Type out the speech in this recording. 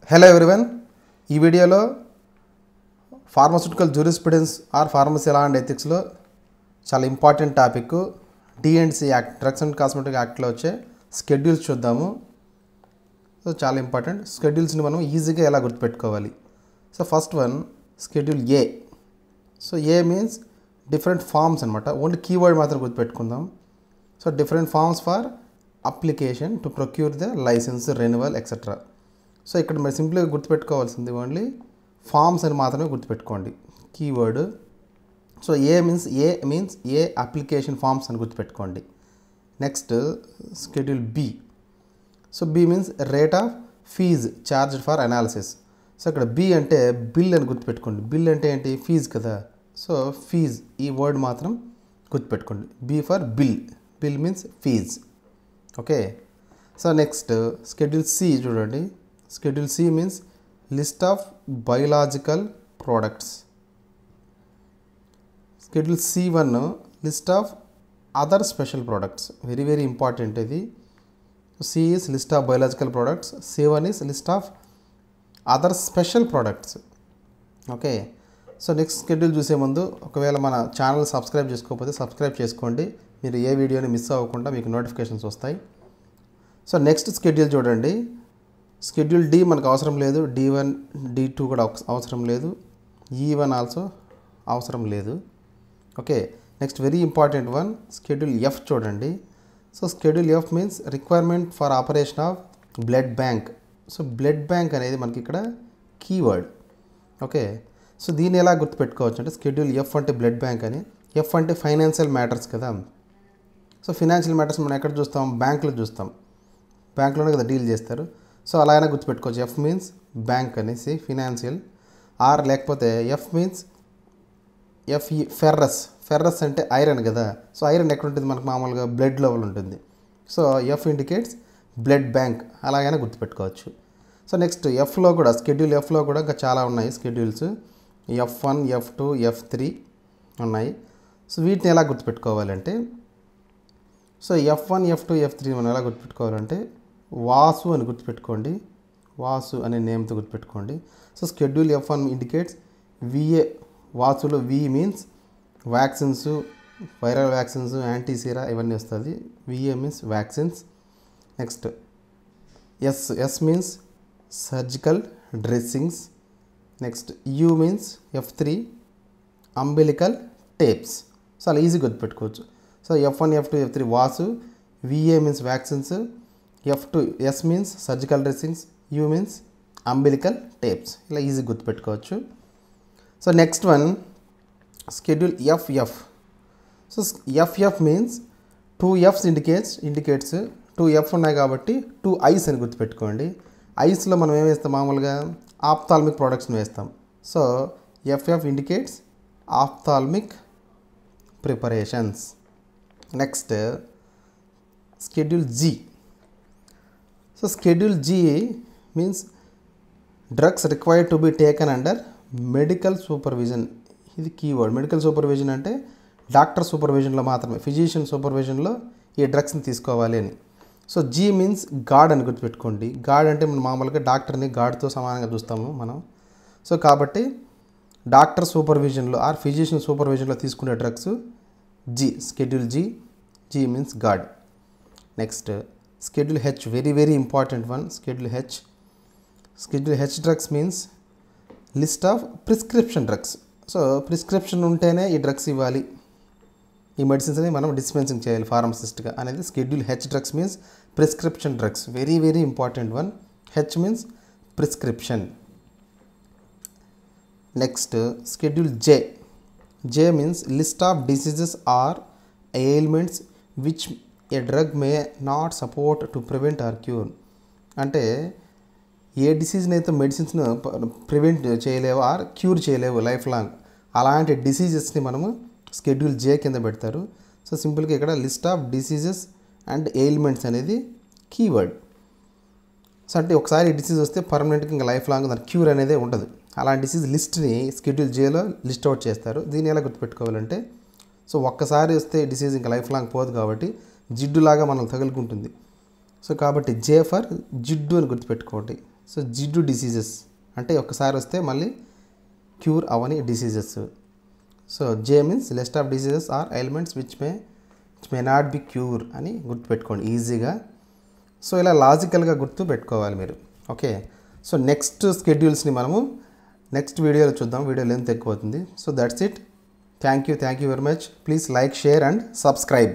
Hello everyone, ఈ వీడియోలో pharmaceutical jurisprudence or pharmacy law and ఎథిక్స్లో చాలా important topic D&C act, drugs and cosmetic యాక్ట్లో వచ్చే స్కెడ్యూల్స్ చూద్దాము. సో చాలా ఇంపార్టెంట్ స్కెడ్యూల్స్ని మనం ఈజీగా ఎలా గుర్తుపెట్టుకోవాలి. So first one schedule A. So A means different forms అనమాట. ఓన్లీ కీవర్డ్ మాత్రం గుర్తుపెట్టుకుందాం. So different forms for application to procure the licence, renewal etcetera. So ఇక్కడ మీరు సింపుల్గా గుర్తుపెట్టుకోవాల్సింది ఓన్లీ ఫార్మ్స్ అని మాత్రమే గుర్తుపెట్టుకోండి కీవర్డ్. So A means A application forms అని గుర్తుపెట్టుకోండి. Next schedule B. So B means rate of fees charged for analysis. So ఇక్కడ బి అంటే బిల్ అని గుర్తుపెట్టుకోండి. బిల్ అంటే ఏంటి? ఫీజ్ కదా. సో ఫీజ్ ఈ వర్డ్ మాత్రం గుర్తుపెట్టుకోండి. B for bill. Bill means fees. Okay. So next schedule C చూడండి. Schedule C means list of biological products. Schedule C1 list of other special products. Very very important ఇది. C is list of biological products, C1 is list of other special products. Okay. So next schedule చూసే ముందు ఒకవేళ మన channel subscribe చేసుకోకపోతే subscribe చేసుకోండి. మీరు ఏ వీడియోని miss అవ్వకుండా మీకు నోటిఫికేషన్స్ వస్తాయి. సో నెక్స్ట్ స్కెడ్యూల్ చూడండి. స్కెడ్యూల్ డి మనకు అవసరం లేదు. D1 D2 కూడా అవసరం లేదు. E1 ఆల్సో అవసరం లేదు. Okay. Next very important one schedule F చూడండి. So schedule F means requirement for operation of blood bank. So blood bank అనేది మనకి ఇక్కడ కీవర్డ్. ఓకే. సో దీన్ని ఎలా గుర్తుపెట్టుకోవచ్చు అంటే స్కెడ్యూల్ ఎఫ్ అంటే బ్లడ్ బ్యాంక్ అని, ఎఫ్ అంటే ఫైనాన్షియల్ మ్యాటర్స్ కదా. సో ఫైనాన్షియల్ మ్యాటర్స్ మనం ఎక్కడ చూస్తాం? బ్యాంకులో చూస్తాం. బ్యాంకులోనే కదా డీల్ చేస్తారు. సో అలా అయినా గుర్తుపెట్టుకోవచ్చు. ఎఫ్ మీన్స్ బ్యాంక్ అనేసి ఫినాన్షియల్. ఆర్ లేకపోతే ఎఫ్ మీన్స్ ఫెర్రస్. ఫెర్రస్ అంటే ఐరన్ కదా. సో ఐరన్ ఎక్కడ ఉంటుంది? మనకు మామూలుగా బ్లడ్ లెవెల్ ఉంటుంది. So F indicates blood bank. అలాగైనా గుర్తుపెట్టుకోవచ్చు. సో నెక్స్ట్ ఎఫ్లో కూడా స్కెడ్యూల్ ఎఫ్లో కూడా ఇంకా చాలా ఉన్నాయి స్కెడ్యూల్స్. F1 F2 F3 ఉన్నాయి. సో వీటిని ఎలా గుర్తుపెట్టుకోవాలంటే సో F1 F2 F3 మనం ఎలా గుర్తుపెట్టుకోవాలంటే వాసు అని గుర్తుపెట్టుకోండి. వాసు అనే నేమ్తో గుర్తుపెట్టుకోండి. So schedule F1 indicates VA. వాసులో V means vaccines, viral vaccines, antisera ఇవన్నీ వస్తుంది. VA means vaccines. Next S means surgical dressings. Next U means F3 umbilical tapes. So అలా ఈజీ గుర్తుపెట్టుకోవచ్చు. So F1 F2 F3 Vasu, VA means vaccines, F2 S means surgical dressings, U means umbilical tapes. ఇలా easy గుర్తుపెట్టుకోవచ్చు. So next one schedule FF. సో FF means 2 F's indicates 2 F ఉన్నాయి కాబట్టి 2 I's అని గుర్తుపెట్టుకోండి. ఐస్లో మనం ఏం వేస్తాం? మామూలుగా ఆప్థాల్మిక్ ప్రోడక్ట్స్ని వేస్తాం. So FF indicates ophthalmic preparations. Next schedule G. So schedule G means drugs required to be taken under medical supervision. ఇది కీవర్డ్. మెడికల్ సూపర్విజన్ అంటే డాక్టర్ సూపర్విజన్లో మాత్రమే, ఫిజిషియన్ సూపర్విజన్లో ఈ డ్రగ్స్ని తీసుకోవాలి అని. సో G మీన్స్ గార్డ్ అని గుర్తుపెట్టుకోండి. గార్డ్ అంటే మనం మామూలుగా డాక్టర్ని గార్డ్తో సమానంగా చూస్తాము మనం. సో కాబట్టి డాక్టర్ సూపర్విజన్లో ఆర్ ఫిజిషియన్ సూపర్విజన్లో తీసుకునే drugs G. Schedule G means guard. Next schedule H. Very very important one schedule H. Schedule H drugs means list of prescription drugs. So prescription ఉంటేనే ఈ డ్రగ్స్ ఇవ్వాలి, ఈ మెడిసిన్స్ని మనం డిస్పెన్సింగ్ చేయాలి ఫార్మసిస్ట్గా అనేది schedule H drugs means prescription drugs. Very very important one. H means prescription. Next schedule J means list of diseases or ailments which a drug may not support to prevent or cure. అంటే ఏ డిసీజ్ని అయితే మెడిసిన్స్ను prevent చేయలేవు or cure చేయలేవు life long, అలాంటి డిసీజెస్ని మనము స్కెడ్యూల్ J కింద పెడతారు. సో సింపుల్గా ఇక్కడ list of diseases and ailments అనేది కీవర్డ్. సో అంటే ఒకసారి డిసీజ్ వస్తే పర్మనెంట్గా ఇంకా లైఫ్ లాంగ్ దాని క్యూర్ అనేది ఉండదు. అలాంటి డిసీజ్ లిస్ట్ని స్కెడ్యూల్ Jలో లిస్ట్ అవుట్ చేస్తారు. దీన్ని ఎలా గుర్తుపెట్టుకోవాలంటే సో ఒక్కసారి వస్తే డిసీజ్ ఇంకా లైఫ్ లాంగ్ పోదు కాబట్టి జిడ్డులాగా మనల్ని తగులుకుంటుంది. సో కాబట్టి J ఫర్ జిడ్డు అని గుర్తుపెట్టుకోండి. సో జిడ్డు డిసీజెస్ అంటే ఒక్కసారి వస్తే మళ్ళీ క్యూర్ అవని diseases. So J means list of diseases or elements which may not be cure అని గుర్తుపెట్టుకోండి ఈజీగా. సో ఇలా లాజికల్గా గుర్తు పెట్టుకోవాలి మీరు. ఓకే, సో నెక్స్ట్ స్కెడ్యూల్స్ని మనము నెక్స్ట్ వీడియోలో చూద్దాం. వీడియో లెంత్ ఎక్కువ అవుతుంది. So that's it. Thank you very much. Please like, share and subscribe.